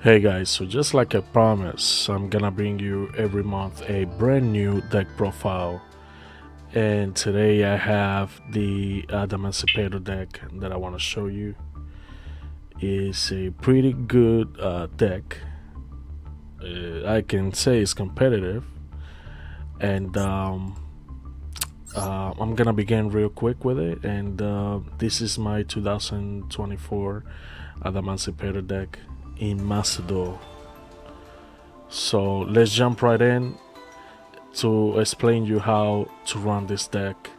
Hey guys, so just like I promised, I'm gonna bring you every month a brand new deck profile. And today I have the Adamancipator deck that I want to show you. It's a pretty good deck. I can say it's competitive. And I'm gonna begin real quick with it. And this is my 2024 Adamancipator deck in YGO&MasterDuel. So let's jump right in to explain you how to run this deck.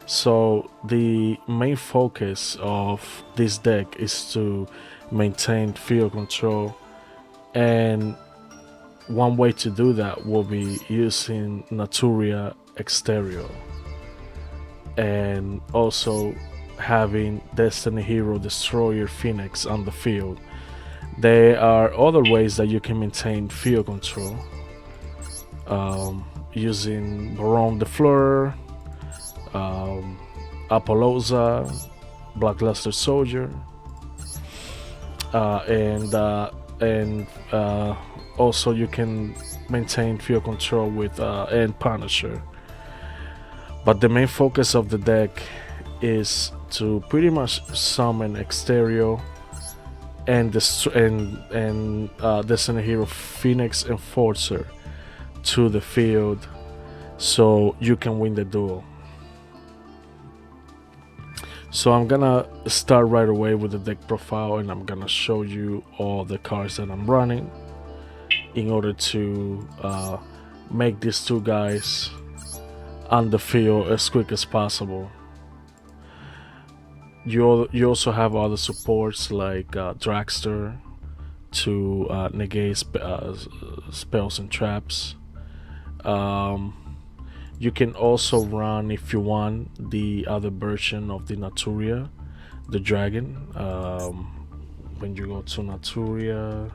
So the main focus of this deck is to maintain field control, and one way to do that will be using Naturia Exterior and also having Destiny Hero Destroyer Phoenix on the field. There are other ways that you can maintain field control, using Baron de Fleur, Apollousa, Blackluster Soldier, and also you can maintain field control with End Punisher. But the main focus of the deck is to pretty much summon Exterior and Destiny Hero Phoenix Enforcer to the field so you can win the duel. So I'm gonna start right away with the deck profile, and I'm gonna show you all the cards that I'm running in order to make these two guys on the field as quick as possible. You also have other supports like Dragster to negate spells and traps. You can also run, if you want, the other version of the Naturia, the dragon. When you go to Naturia,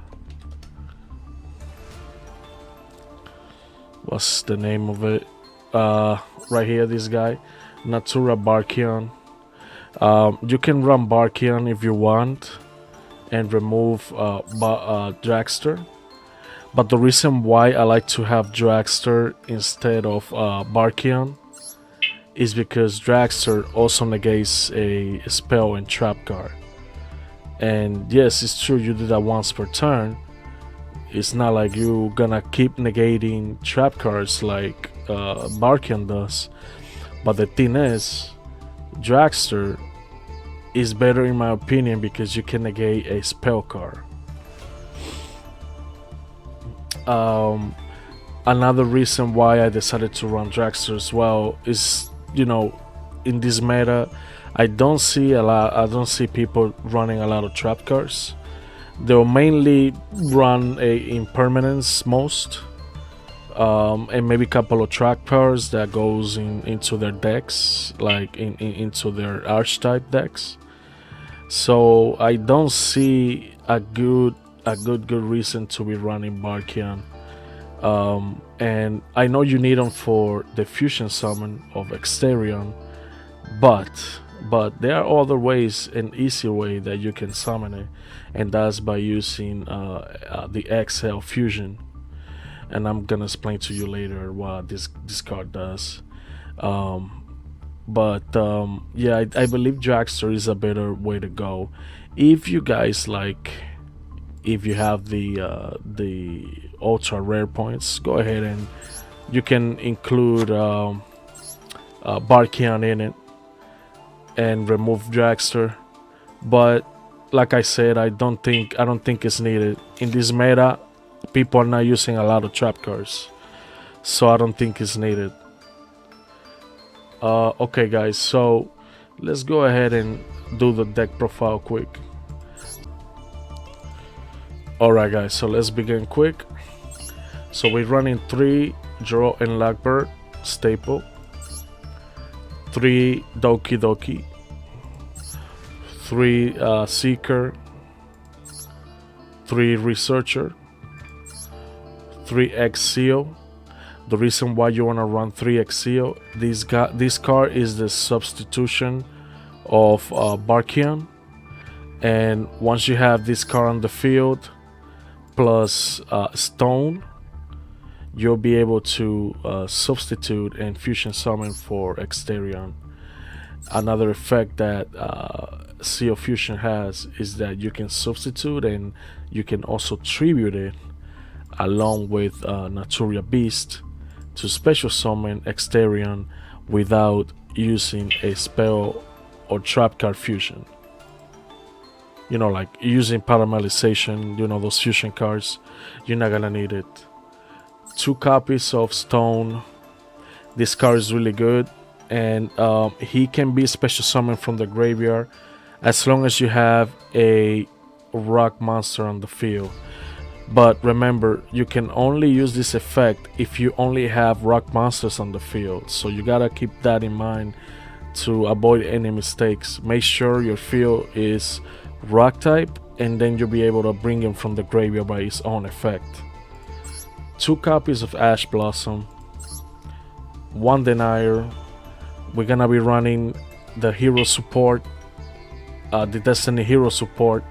what's the name of it? Right here, this guy, Natura Barkion. You can run Barkion if you want and remove Dragster. But the reason why I like to have Dragster instead of Barkion is because Dragster also negates a spell and trap card. And yes, it's true, you do that once per turn. It's not like you're gonna keep negating trap cards like Barkion does. But the thing is, Dragster is better in my opinion because you can negate a spell card. Another reason why I decided to run Dragster as well is, you know, in this meta, I don't see people running a lot of trap cards. They'll mainly run a impermanence most, and maybe a couple of trap cards that goes into their decks, like into their archetype decks. So I don't see a good reason to be running Barkion. And I know you need them for the fusion summon of Exterion, but there are other ways, an easier way that you can summon it, and that's by using the Exhale fusion. And I'm gonna explain to you later what this card does. Yeah, I believe Dragster is a better way to go. If you guys if you have the ultra rare points, go ahead and you can include Barkion in it and remove Dragster. But like I said, I don't think it's needed in this meta. People are not using a lot of trap cards, so I don't think it's needed. Okay guys, so let's go ahead and do the deck profile quick. Alright guys, so let's begin quick. So we're running 3 Draw and Blackbird staple, 3 Doki Doki, 3 Seeker, 3 Researcher, 3 Exeo. The reason why you want to run 3 Exio, this card is the substitution of Barkion, and once you have this card on the field plus Stone, you'll be able to substitute and fusion summon for Exterion. Another effect that Seal Fusion has is that you can substitute and you can also tribute it along with Naturia Beast to special summon Exterion without using a spell or trap card fusion. You know, like using Paramerization, you know, those fusion cards, you're not gonna need it. 2 copies of Stone. This card is really good, and he can be special summoned from the graveyard as long as you have a rock monster on the field. But remember, you can only use this effect if you only have rock monsters on the field, so you gotta keep that in mind to avoid any mistakes. Make sure your field is rock type, and then you'll be able to bring him from the graveyard by his own effect. 2 copies of Ash Blossom, 1 Denier. We're gonna be running the hero support, the Destiny hero support,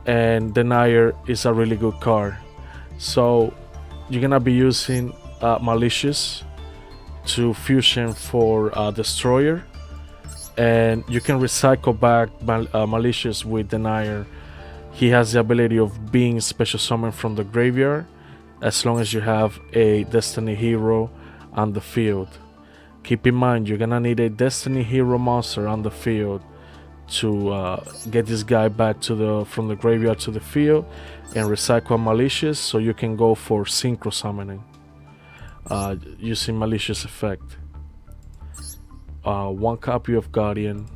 and Denier is a really good card. So you're gonna be using Malicious to fusion for Destroyer, and you can recycle back Malicious with Denier. He has the ability of being special summoned from the graveyard as long as you have a Destiny hero on the field. Keep in mind, you're gonna need a Destiny hero monster on the field to get this guy back to from the graveyard to the field and recycle Malicious, so you can go for synchro summoning using Malicious effect. 1 copy of Guardian,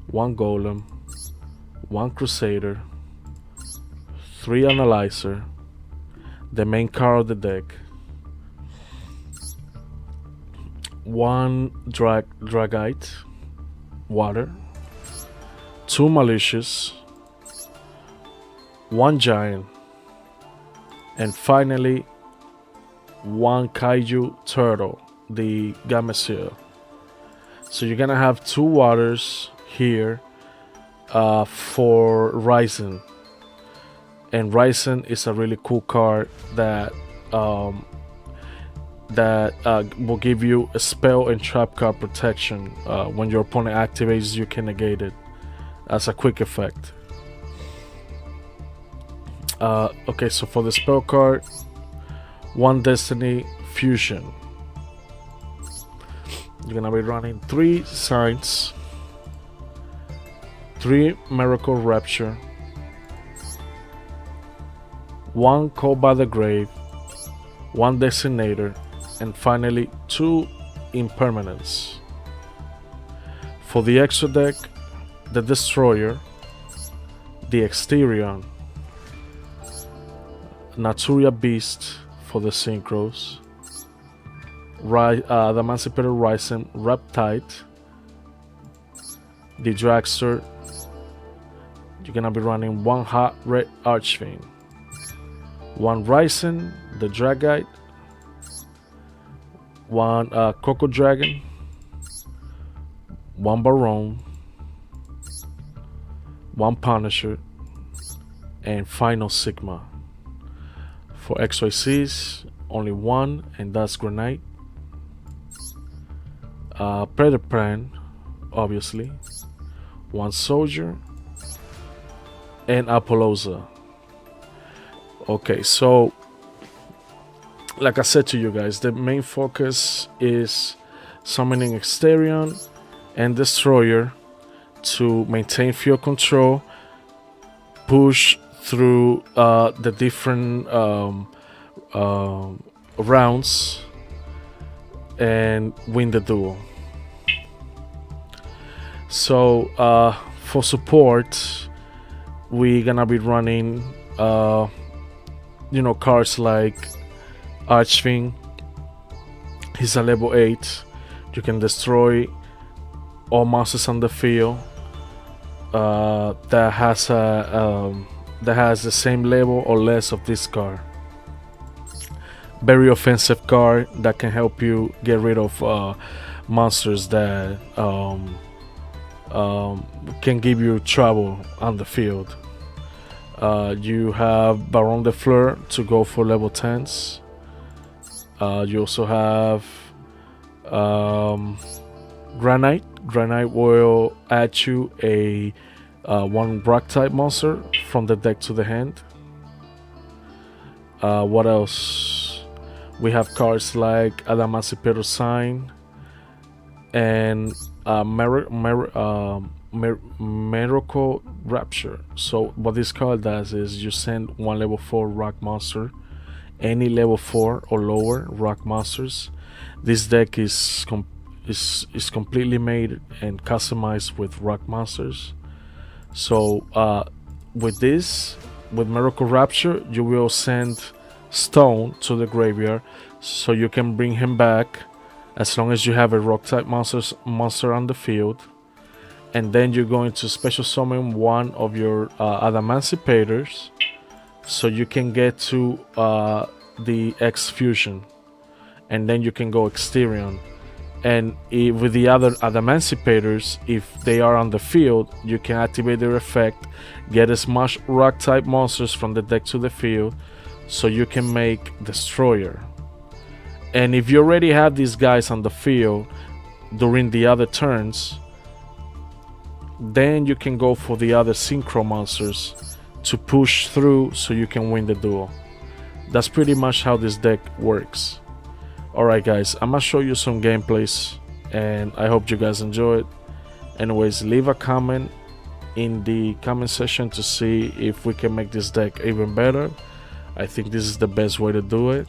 1 Golem, 1 Crusader, 3 Analyzer, the main card of the deck, 1 Dragite, water, 2 Malicious, 1 Giant, and finally 1 Kaiju Turtle, the Gameciel. So you're gonna have 2 waters here for Ryzen, and Ryzen is a really cool card that will give you a spell and trap card protection. When your opponent activates, you can negate it as a quick effect. Okay, so for the spell card, 1 Destiny Fusion. You're gonna be running 3 Signs, 3 Miracle Rapture, 1 Call by the Grave, 1 Designator, and finally 2 Impermanence. For the extra deck, the Destroyer, the Exterion, Naturia Beast for the Synchros, the Adamancipator Ryzen Reptite, the Dragster. You're gonna be running 1 Hot Red Archfiend, 1 Ryzen, the Dragite, 1 Coco Dragon, 1 Baron, 1 Punisher, and final Sigma. For XYCs, only 1, and that's Grenade. Predator, obviously, 1 Soldier, and Apollosa. Okay, so like I said to you guys, the main focus is summoning Exterion and Destroyer to maintain field control, push through the different rounds, and win the duel. So for support, we're gonna be running cards like Archfiend. He's a level 8. You can destroy all monsters on the field that has the same level or less of this card. Very offensive card that can help you get rid of monsters that can give you trouble on the field. You have Baron de Fleur to go for level 10s. You also have Granite. Granite will add you a one rock type monster from the deck to the hand. What else? We have cards like Adamancipator Sign and Miracle Rapture. So what this card does is you send one level 4 rock monster, any level 4 or lower rock monsters. This deck is completely made and customized with rock monsters. So with Miracle Rapture, you will send Stone to the graveyard, so you can bring him back as long as you have a rock type monster on the field. And then you're going to special summon one of your Adamancipators, so you can get to the X Fusion, and then you can go Exterion. And with the other Adamancipators, if they are on the field, you can activate their effect, get as much rock type monsters from the deck to the field, so you can make Destroyer. And if you already have these guys on the field during the other turns, then you can go for the other Synchro monsters to push through so you can win the duel. That's pretty much how this deck works. Alright guys, I'm gonna show you some gameplays and I hope you guys enjoy it. Anyways, leave a comment in the comment section to see if we can make this deck even better. I think this is the best way to do it.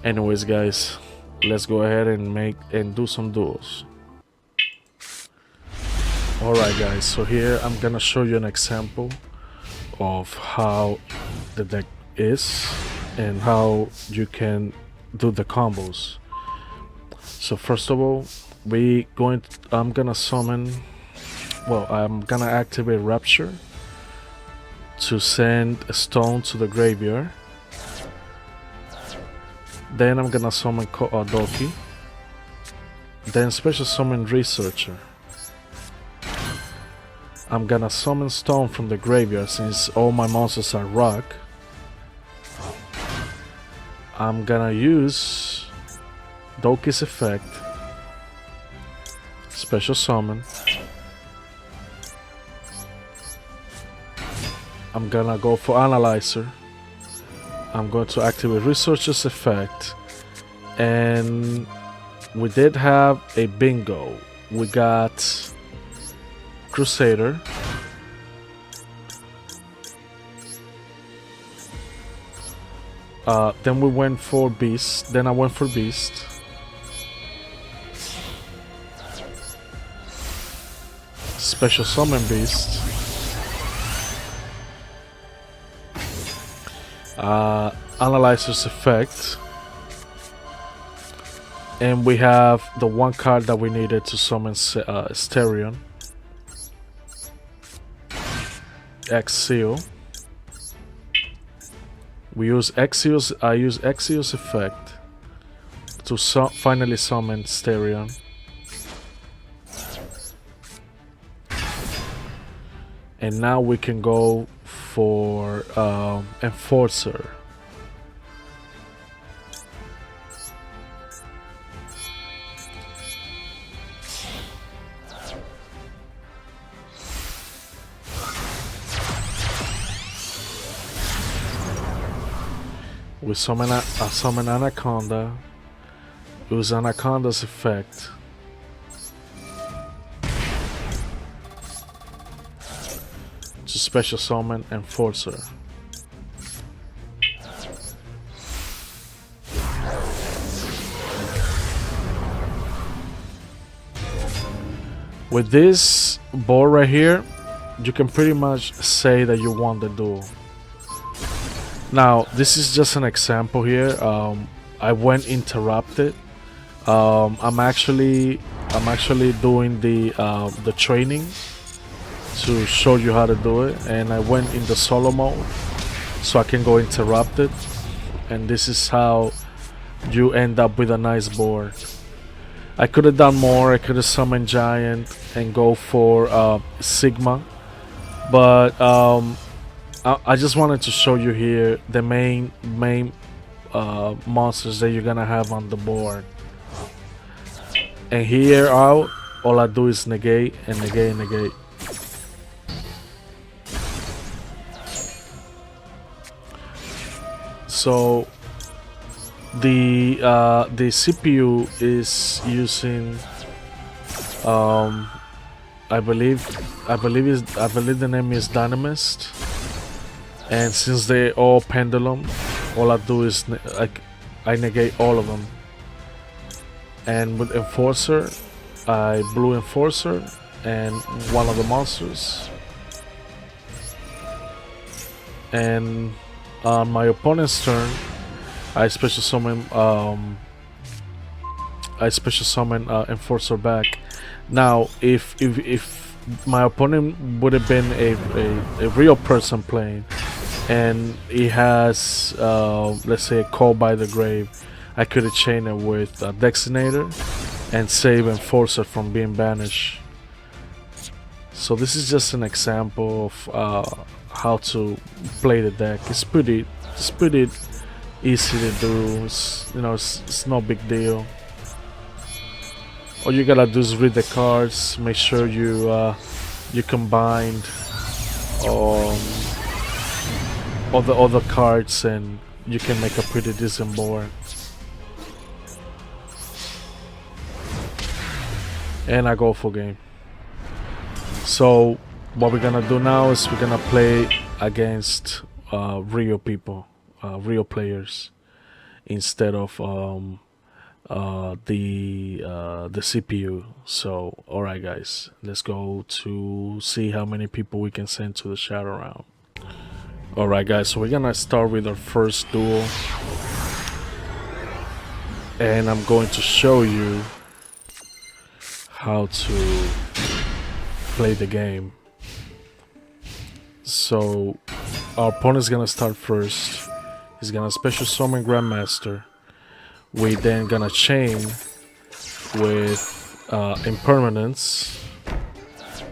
Anyways guys, let's go ahead and do some duels. Alright guys, so here I'm gonna show you an example of how the deck is and how you can do the combos. So first of all, I'm gonna activate Rapture to send a Stone to the graveyard. Then I'm gonna summon Doki. Then special summon Researcher. I'm gonna summon Stone from the graveyard since all my monsters are rock. I'm gonna use Doki's effect, special summon. I'm gonna go for Analyzer. I'm going to activate Researcher's effect, and we did have a bingo. We got Crusader, then we went for Beast, then I went for Beast, special summon Beast, Analyzer's effect, and we have the one card that we needed to summon Asterion, Exile. I use Exio's effect to finally summon Asterion. And now we can go for Enforcer. We summon Anaconda. Use Anaconda's effect. To special summon Enforcer. With this board right here, you can pretty much say that you won the duel. Now, this is just an example here. I went interrupted. I'm actually doing the training to show you how to do it, and I went in the solo mode so I can go interrupted, and this is how you end up with a nice board. I could have done more. I could have summoned Giant and go for Sigma, but I just wanted to show you here the main monsters that you're gonna have on the board. And here out, all I do is negate and negate and negate. So the CPU is using I believe the name is Dynamist, and since they all pendulum, all I do is I negate all of them. And with Enforcer, I blue Enforcer and one of the monsters. And on my opponent's turn, I special summon Enforcer back. Now, if my opponent would have been a real person playing, and he has let's say a Call by the Grave, I could have chained it with Dexinator and save Enforcer from being banished. So this is just an example of how to play the deck. It's pretty easy to do. It's no big deal. All you gotta do is read the cards, make sure you combined all the other cards, and you can make a pretty decent board. And I go for game. So what we're gonna do now is we're gonna play against real people, real players, instead of the CPU. So alright guys, let's go to see how many people we can send to the shadow round. Alright guys, so we're gonna start with our first duel, and I'm going to show you how to play the game. So our opponent's gonna start first. He's gonna special summon Grandmaster. We then gonna chain with Impermanence.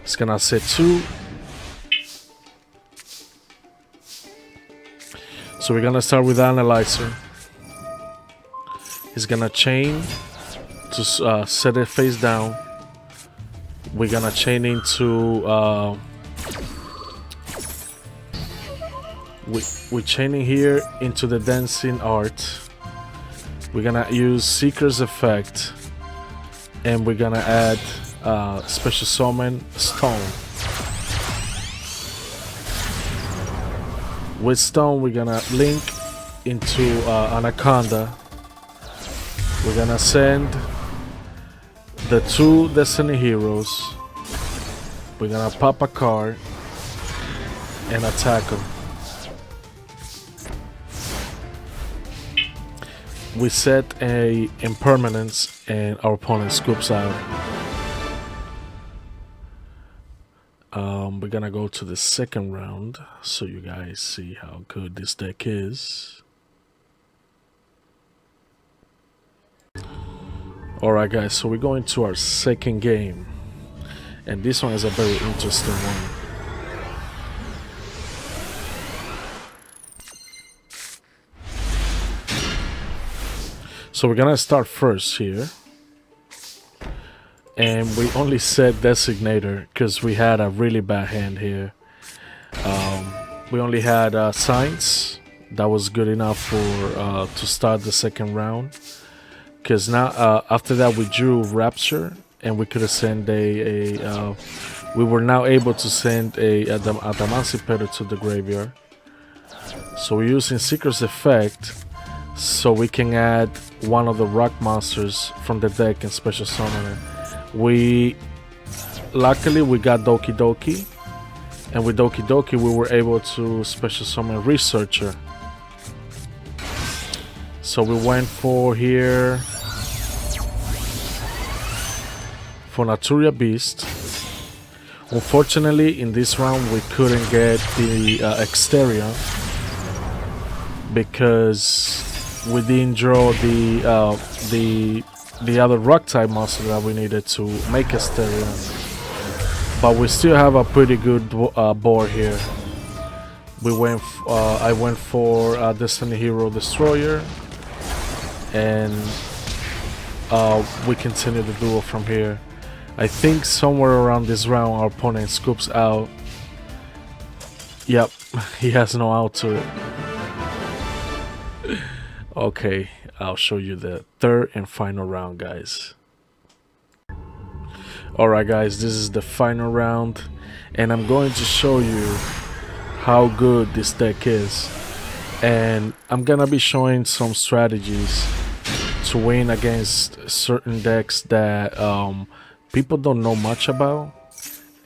He's gonna set 2. So we're gonna start with Analyzer. He's gonna chain to set it face down. We're gonna chain into we're chaining here into the Dancing Art. We're gonna use Seeker's Effect, and we're gonna add special summon Stone. With Stone, we're gonna link into Anaconda. We're gonna send the 2 Destiny Heroes. We're gonna pop a card and attack them. We set a Impermanence, and our opponent scoops out. We're gonna go to the second round so you guys see how good this deck is. Alright guys, so we're going to our second game, and this one is a very interesting one. So we're gonna start first here, and we only set Designator because we had a really bad hand here. We only had Signs. That was good enough for to start the second round. Because now, after that, we drew Rapture, and we could have sent we were now able to send a Adamancipator to the graveyard. So we're using Seeker's Effect, so we can add one of the rock monsters from the deck and special summon it. Luckily we got Doki Doki, and with Doki Doki we were able to special summon Researcher. So we went for here for Naturia Beast. Unfortunately, in this round we couldn't get the Exterior because we didn't draw the other rock type monster that we needed to make a stereo, but we still have a pretty good board here. I went for Destiny Hero Destroyer, and we continue the duel from here. I think somewhere around this round our opponent scoops out. Yep, he has no out to it. Okay, I'll show you the third and final round, guys. Alright guys, this is the final round, and I'm going to show you how good this deck is, and I'm gonna be showing some strategies to win against certain decks that people don't know much about.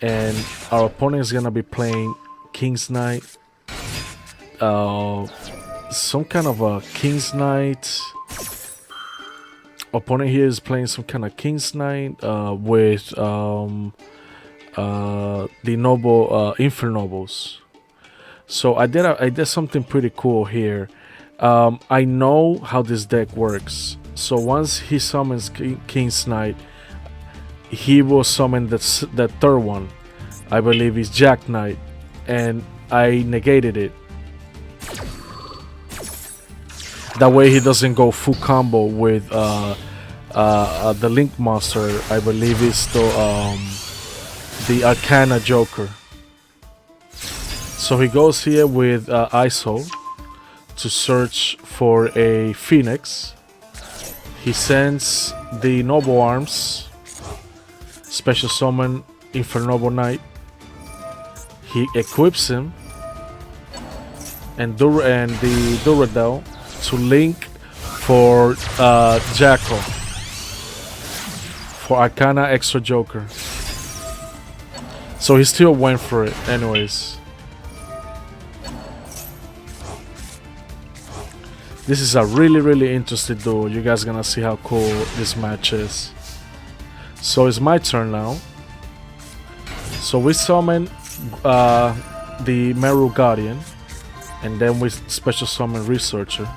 And our opponent is gonna be playing King's Knight, some kind of a King's Knight. Opponent here is playing some kind of King's Knight with the noble Infernobles. So I did something pretty cool here. I know how this deck works. So once he summons King's Knight, he will summon the third one. I believe it's Jack Knight, and I negated it. That way he doesn't go full combo with the Link Monster. I believe it's the Arcana Joker. So he goes here with ISO to search for a Phoenix. He sends the Noble Arms, special summon Infernoble Knight. He equips him and the Duradel to link for Jackal for Arcana Extra Joker. So he still went for it anyways. This is a really interesting duel. You guys gonna see how cool this match is. So it's my turn now. So we summon the Meru Guardian, and then we special summon Researcher,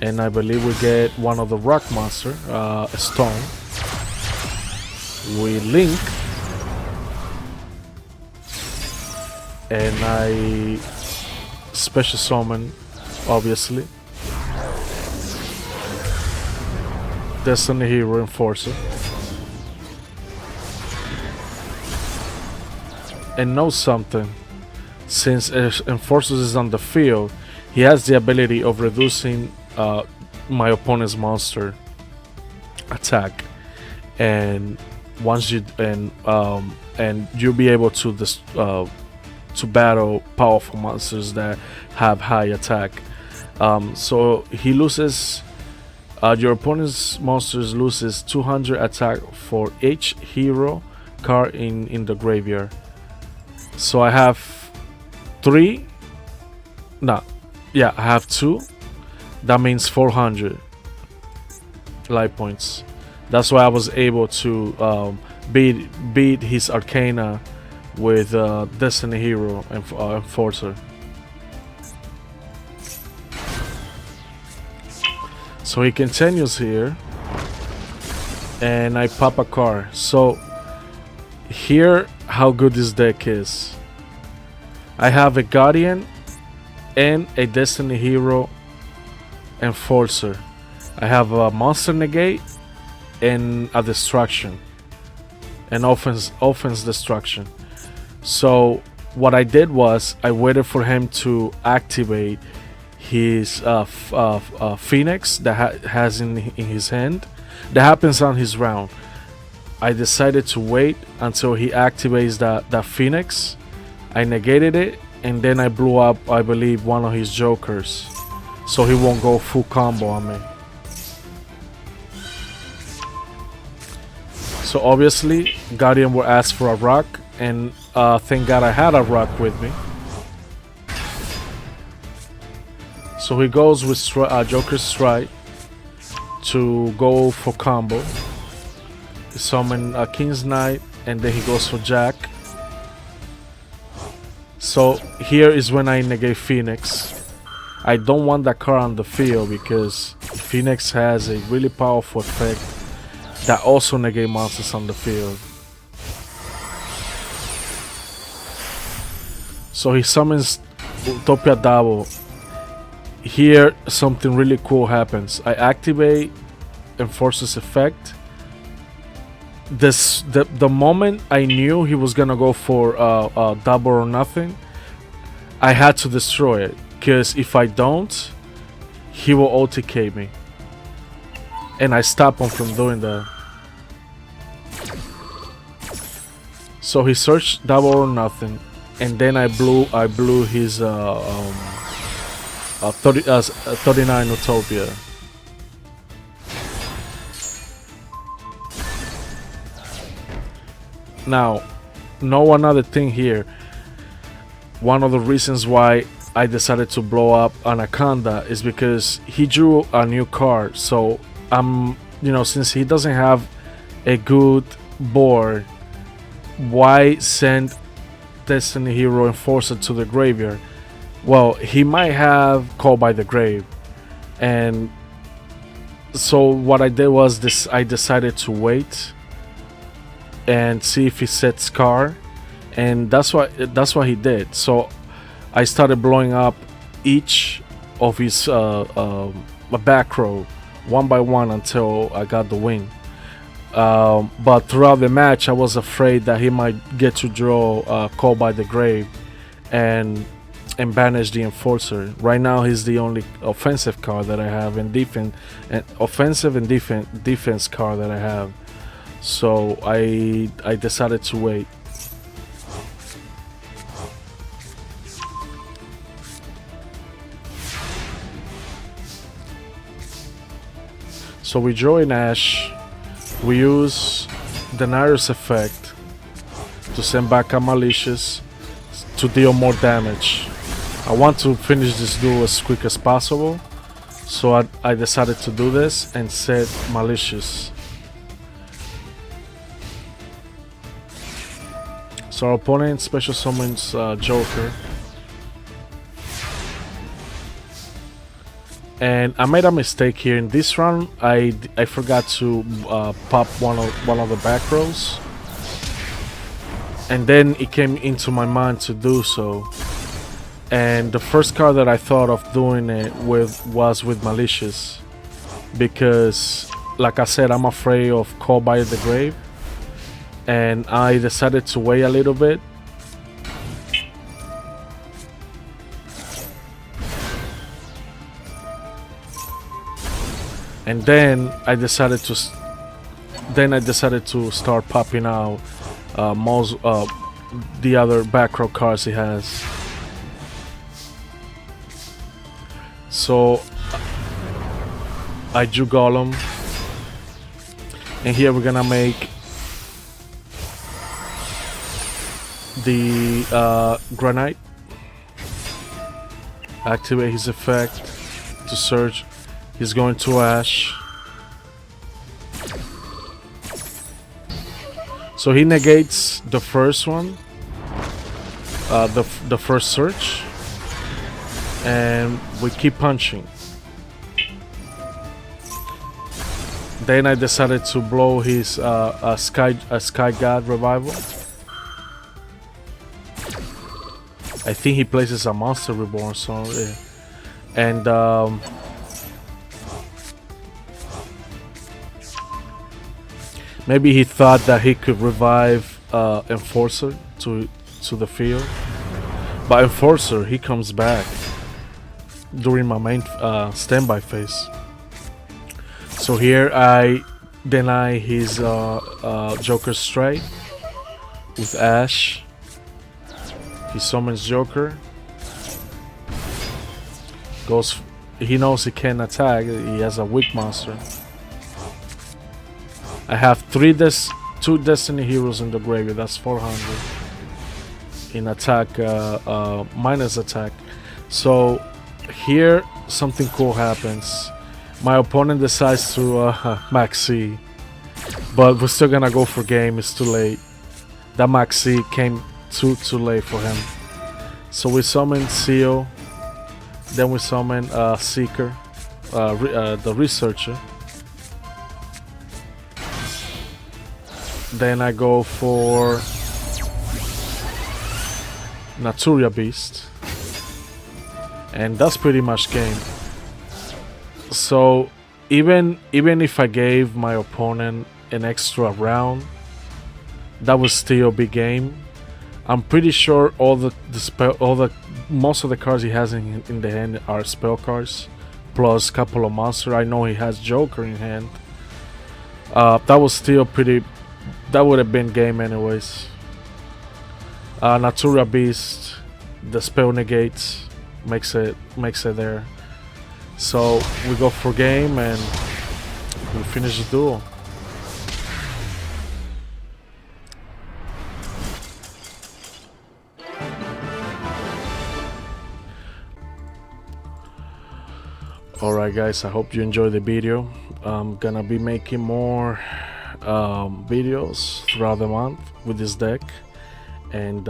and I believe we get one of the rock monster, a stone. We link, and I special summon, obviously, Destiny Hero Enforcer. And know something, since Enforcer is on the field, he has the ability of reducing my opponent's monster attack, and once you and you'll be able to battle powerful monsters that have high attack. So he loses, your opponent's monsters loses 200 attack for each hero card in the graveyard. So I have I have 2. That means 400 life points. That's why I was able to beat his Arcana with Destiny Hero and Enforcer. So he continues here, and I pop a card. So here, how good this deck is. I have a Guardian and a Destiny Hero Enforcer. I have a Monster Negate and a Destruction, and offense Destruction. So what I did was I waited for him to activate his Phoenix that has in his hand. That happens on his round. I decided to wait until he activates that Phoenix. I negated it, and then I blew up, I believe, one of his Jokers, so he won't go full combo on me. So obviously Guardian will ask for a rock, and thank God I had a rock with me. So he goes with Joker's Strike to go for combo. Summon King's Knight, and then he goes for Jack. So here is when I negate Phoenix. I don't want that card on the field because Phoenix has a really powerful effect that also negate monsters on the field. So he summons Utopia Double. Here something really cool happens. I activate Enforcer's effect. The moment I knew he was gonna go for double or nothing, I had to destroy it, because if I don't, he will OTK me, and I stop him from doing that. So he searched double or nothing, and then I blew his 39 Utopia. Now, know another thing here. One of the reasons why I decided to blow up Anaconda is because he drew a new card. So since he doesn't have a good board, why send Destiny Hero Enforcer to the graveyard? Well, he might have Call by the Grave, and so what I did was this: I decided to wait and see if he sets card, and that's what he did. So I started blowing up each of his back row one by one until I got the win. But throughout the match, I was afraid that he might get to draw Call by the Grave and banish the Enforcer. Right now, he's the only offensive card that I have, and offensive and defense card that I have. So I decided to wait. So we draw an Ash. We use the Nair's effect to send back a Malicious to deal more damage. I want to finish this duel as quick as possible, so I decided to do this and set Malicious. So our opponent special summons Joker. And I made a mistake here in this round. I forgot to pop one of the back rows, and then it came into my mind to do so. And the first card that I thought of doing it with was with Malicious, because, like I said, I'm afraid of Call by the Grave, and I decided to wait a little bit. And then I decided to start popping out the other back row cards he has. So I drew Golem, and here we're gonna make the Granite. Activate his effect to search. He's going to Ash. So he negates the first one, the first search, and we keep punching. Then I decided to blow his Sky God Revival. I think he places a Monster Reborn, so yeah. And maybe he thought that he could revive Enforcer to the field, but Enforcer, he comes back during my main standby phase. So here I deny his Joker straight with Ash. He summons Joker. He knows he can't attack. He has a weak monster. I have two Destiny Heroes in the graveyard. That's 400 in attack, minus attack. So here something cool happens. My opponent decides to maxi, but we're still gonna go for game. It's too late. That maxi came too late for him. So we summon Seal. Then we summon Seeker, the Researcher. Then I go for Naturia Beast. And that's pretty much game. So even if I gave my opponent an extra round, that would still be game. I'm pretty sure most of the cards he has in the hand are spell cards, plus a couple of monsters. I know he has Joker in hand. That was still pretty. That would have been game anyways. Natura Beast, the spell negates, makes it there. So we go for game and we finish the duel. Alright guys, I hope you enjoyed the video. I'm gonna be making more videos throughout the month with this deck. And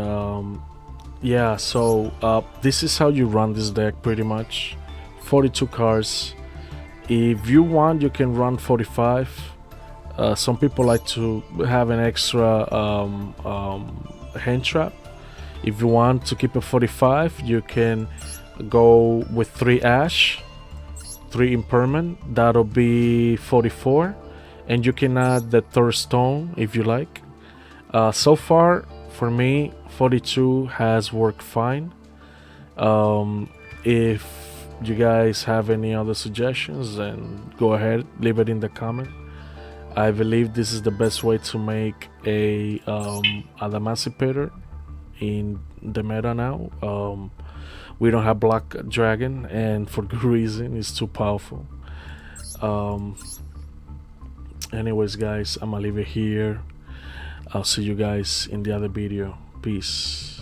yeah, so this is how you run this deck pretty much. 42 cards. If you want, you can run 45. Some people like to have an extra hand trap. If you want to keep it 45, you can go with 3 Ash, 3 Impermanent, that'll be 44, and you can add the 3rd stone if you like. So far for me 42 has worked fine. If you guys have any other suggestions, then go ahead, leave it in the comment. I believe this is the best way to make a Adamancipator in the meta now. We don't have Black Dragon, and for good reason, it's too powerful. Anyways guys, I'm gonna leave it here. I'll see you guys in the other video. Peace.